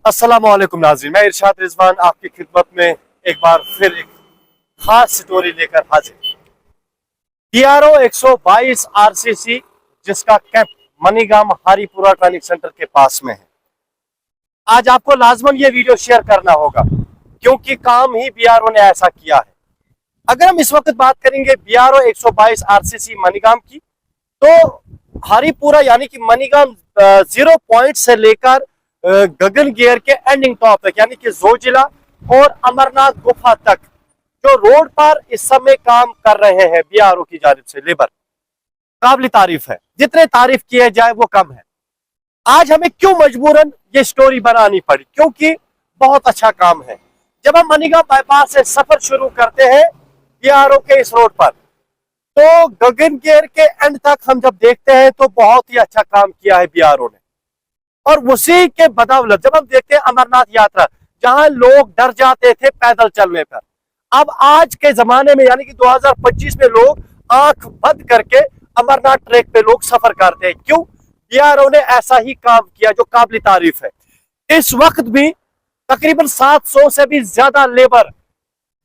अस्सलाम वालेकुम नाज़रीन, मैं इरशाद रिजवान आपकी खिदमत में एक बार फिर एक खास स्टोरी लेकर हाजिर। DRO 122 RCC जिसका कैंप मनीगाम हारीपुरा ट्रेनिंग सेंटर के पास में है। आज आपको लाजमन ये वीडियो शेयर करना होगा क्योंकि काम ही BRO ने ऐसा किया है। अगर हम इस वक्त बात करेंगे BRO 122 RCC मनीगाम की, तो हारीपुरा यानी कि मनीगाम 0 पॉइंट से लेकर गगन गियर के एंडिंग टॉप तक यानी कि जोजिला और अमरनाथ गुफा तक जो रोड पर इस समय काम कर रहे हैं BRO की जानिब से लेबर, काबिल तारीफ है। जितने तारीफ किए जाए वो कम है। आज हमें क्यों मजबूरन ये स्टोरी बनानी पड़ी, क्योंकि बहुत अच्छा काम है। जब हम मनीगाम बाईपास से सफर शुरू करते हैं BRO के इस रोड पर, तो गगन गियर के एंड तक हम जब देखते हैं तो बहुत ही अच्छा काम किया है BRO ने। और उसी के बदौलत जब हम देखते हैं अमरनाथ यात्रा, जहां लोग डर जाते थे पैदल चलने पर, अब आज के जमाने में यानी कि 2025 में लोग आंख बंद करके अमरनाथ ट्रैक पे लोग सफर करते हैं। क्यों? BRO ने ऐसा ही काम किया जो काबिल तारीफ है। इस वक्त भी तकरीबन 700 से भी ज्यादा लेबर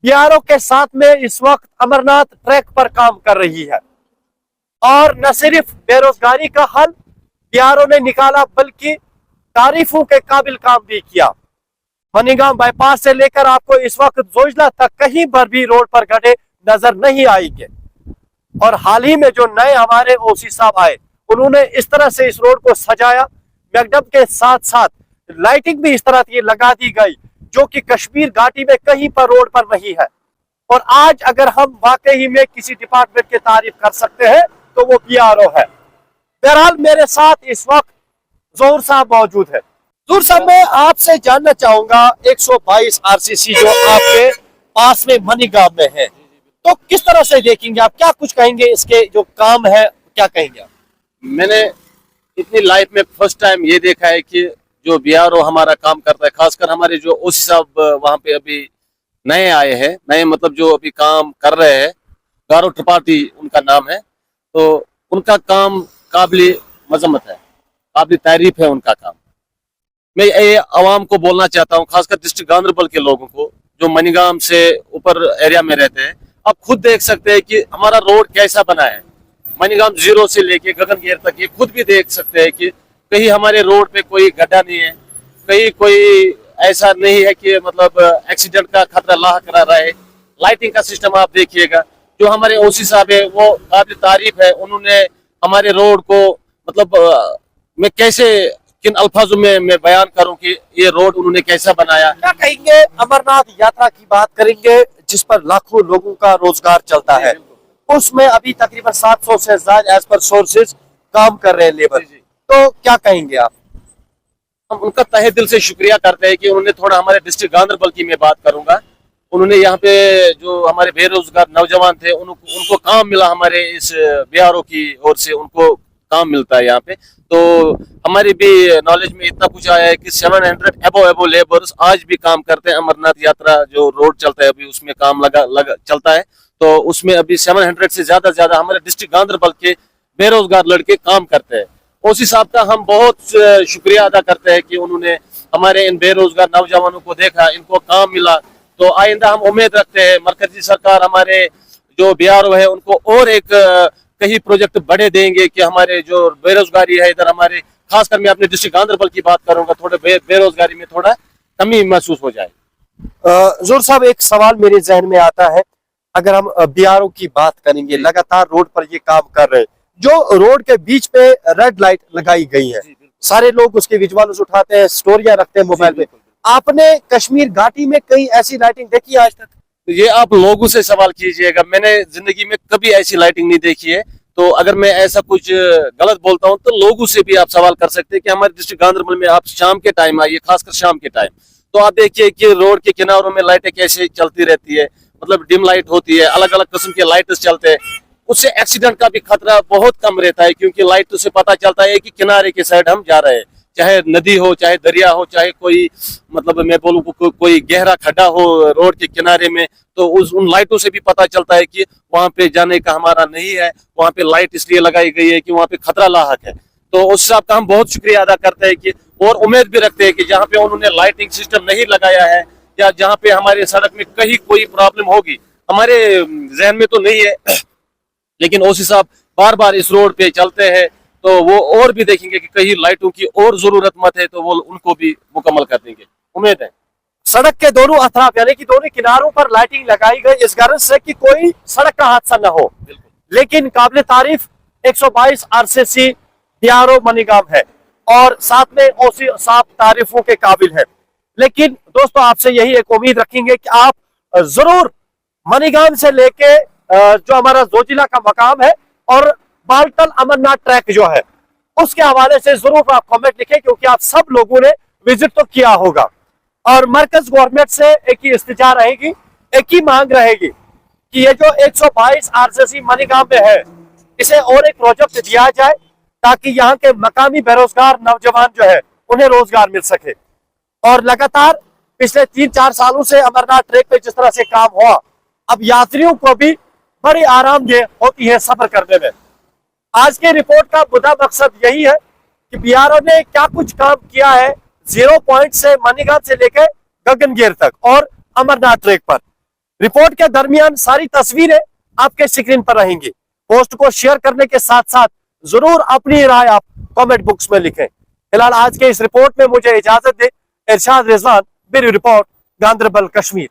BRO के साथ में इस वक्त अमरनाथ ट्रैक पर काम कर रही है। और न सिर्फ बेरोजगारी का हल BRO ने निकाला, बल्कि तारीफों के काबिल काम भी किया। मनीगाम बाईपास से लेकर आपको इस वक्त जोजिला तक कहीं पर भी रोड पर गड्ढे नजर नहीं आएंगे। और हाल ही में जो नए हमारे OC साहब आए, उन्होंने इस तरह से इस रोड को सजाया, मैकडम के साथ साथ लाइटिंग भी इस तरह की लगा दी गई जो कि कश्मीर घाटी में कहीं पर रोड पर नहीं है। और आज अगर हम वाकई में किसी डिपार्टमेंट की तारीफ कर सकते हैं तो वो BRO है। बहरहाल मेरे साथ इस वक्त जोहर साहब मौजूद है। जोहर साहब, मैं आपसे जानना चाहूंगा 122 RCC जो आपके पास में मनीगाम में है, तो किस तरह से देखेंगे आप, क्या कुछ कहेंगे इसके जो काम है, क्या कहेंगे आप? मैंने इतनी लाइफ में फर्स्ट टाइम ये देखा है कि जो BRO हमारा काम करता है, खासकर हमारे जो OC साहब वहाँ पे अभी नए आए हैं, नए मतलब जो अभी काम कर रहे हैं, गौरव त्रिपाठी उनका नाम है, तो उनका काम काबिल मजम्मत है, काबिल तारीफ है उनका काम। मैं ये आवाम को बोलना चाहता हूँ, खासकर डिस्ट्रिक्ट गांधरबल के लोगों को जो मनीगाम से ऊपर एरिया में रहते हैं, आप खुद देख सकते हैं कि हमारा रोड कैसा बना है। मनीगाम 0 से लेके गगन गियर तक ये खुद भी देख सकते हैं कि कहीं हमारे रोड पे कोई गड्ढा नहीं है, कहीं कोई ऐसा नहीं है कि मतलब एक्सीडेंट का खतरा लाह करा रहा है। लाइटिंग का सिस्टम आप देखिएगा, जो हमारे OC साहब है वो काबिल तारीफ है। उन्होंने हमारे रोड को मतलब मैं कैसे किन अल्फाजों में मैं बयान करूं कि ये रोड उन्होंने कैसा बनाया। क्या कहेंगे? अमरनाथ यात्रा की बात करेंगे जिस पर लाखों लोगों का रोजगार चलता है, उसमें अभी तकरीबन 700 से ज्यादा एज पर सोर्सेज काम कर रहे हैं लेबर, तो क्या कहेंगे आप? हम उनका तहे दिल से शुक्रिया करते हैं कि उन्होंने थोड़ा हमारे डिस्ट्रिक्ट गांधरबल की मैं बात करूंगा, उन्होंने यहाँ पे जो हमारे बेरोजगार नौजवान थे उनको काम मिला, हमारे इस BRO की ओर से उनको काम मिलता है यहाँ पे। तो हमारी भी नॉलेज में इतना कुछ आया है कि 700 एबो लेबर्स आज भी काम करते हैं। अमरनाथ यात्रा जो रोड चलता है अभी उसमें काम लगा चलता है, तो उसमें अभी 700 से ज्यादा हमारे डिस्ट्रिक्ट गांधरबल के बेरोजगार लड़के काम करते हैं। OC साहब का हम बहुत शुक्रिया अदा करते हैं कि उन्होंने हमारे इन बेरोजगार नौजवानों को देखा, इनको काम मिला। तो आइंदा हम उम्मीद रखते हैं मरकजी सरकार हमारे जो BRO है उनको और एक कहीं प्रोजेक्ट बड़े देंगे कि हमारे जो बेरोजगारी है इधर, हमारे खासकर मैं अपने डिस्ट्रिक्ट गांधरबल की बात करूंगा, थोड़े बेरोजगारी में थोड़ा कमी महसूस हो जाए। जोहर साहब, एक सवाल मेरे जहन में आता है, अगर हम BRO की बात करेंगे, लगातार रोड पर ये काम कर रहे हैं, जो रोड के बीच पे रेड लाइट लगाई गई है, सारे लोग उसके विजुअल्स उठाते हैं, स्टोरियां रखते हैं मोबाइल पे। आपने कश्मीर घाटी में कहीं ऐसी लाइटिंग देखी है आज तक? ये आप लोगों से सवाल कीजिएगा, मैंने जिंदगी में कभी ऐसी लाइटिंग नहीं देखी है। तो अगर मैं ऐसा कुछ गलत बोलता हूं तो लोगों से भी आप सवाल कर सकते हैं कि हमारे डिस्ट्रिक्ट गांधरबल में आप शाम के टाइम आइए, खासकर शाम के टाइम, तो आप देखिए कि रोड के किनारों में लाइटें कैसे चलती रहती है, मतलब डिम लाइट होती है, अलग अलग किस्म के लाइट्स चलते हैं। उससे एक्सीडेंट का भी खतरा बहुत कम रहता है, क्योंकि लाइट से पता चलता है कि किनारे के साइड हम जा रहे हैं, चाहे नदी हो, चाहे दरिया हो, चाहे कोई मतलब मैं बोलूँ कोई गहरा खड्डा हो रोड के किनारे में, तो उन लाइटों से भी पता चलता है कि वहां पे जाने का हमारा नहीं है। वहां पे लाइट इसलिए लगाई गई है कि वहां पे खतरा लाहक है। तो उस साहब का हम बहुत शुक्रिया अदा करते हैं कि और उम्मीद भी रखते हैं कि जहाँ पे उन्होंने लाइटिंग सिस्टम नहीं लगाया है या जहाँ पे हमारे सड़क में कहीं कोई प्रॉब्लम होगी, हमारे जहन में तो नहीं है, लेकिन ओसी साहब बार बार इस रोड पे चलते हैं तो वो और भी देखेंगे कि कहीं लाइटों की और जरूरत मत है तो वो उनको भी मुकम्मल कर देंगे, उम्मीद है। सड़क के दोनों अतराफ यानी कि दोनों किनारों पर लाइटिंग लगाई गई इस गर्ज से कि कोई सड़क का हादसा न हो। लेकिन काबिल तारीफ 122 आरसीसी बीआरओ मनीगाम है और साथ में ओसी साहब तारीफों के काबिल है। लेकिन दोस्तों आपसे यही एक उम्मीद रखेंगे कि आप जरूर मनीगाम से लेके जो हमारा जोजिला का मकाम है और बालटल अमरनाथ ट्रैक जो है उसके हवाले से जरूर आप कमेंट लिखें, क्योंकि आप सब लोगों ने विजिट तो किया होगा। और मरकज गवर्नमेंट से एक ही इस्तिजा रहेगी, एक ही मांग रहेगी कि ये जो 122 आरसीसी मनीगाम में है इसे और एक प्रोजेक्ट दिया जाए ताकि यहाँ के मकामी बेरोजगार नौजवान जो है उन्हें रोजगार मिल सके। और लगातार पिछले 3-4 सालों से अमरनाथ ट्रैक पे जिस तरह से काम हुआ, अब यात्रियों को भी बड़ी आरामदेह होती है सफर करने में। आज के रिपोर्ट का मुद्दा मकसद यही है कि बीआरओ ने क्या कुछ काम किया है 0 पॉइंट से मनीगाम से लेकर गगनगेर तक और अमरनाथ ट्रैक पर। रिपोर्ट के दरमियान सारी तस्वीरें आपके स्क्रीन पर रहेंगी। पोस्ट को शेयर करने के साथ साथ जरूर अपनी राय आप कमेंट बॉक्स में लिखें। फिलहाल आज के इस रिपोर्ट में मुझे इजाजत दे। इरशाद रिजवान, ब्यूरो रिपोर्ट, गांदरबल, कश्मीर।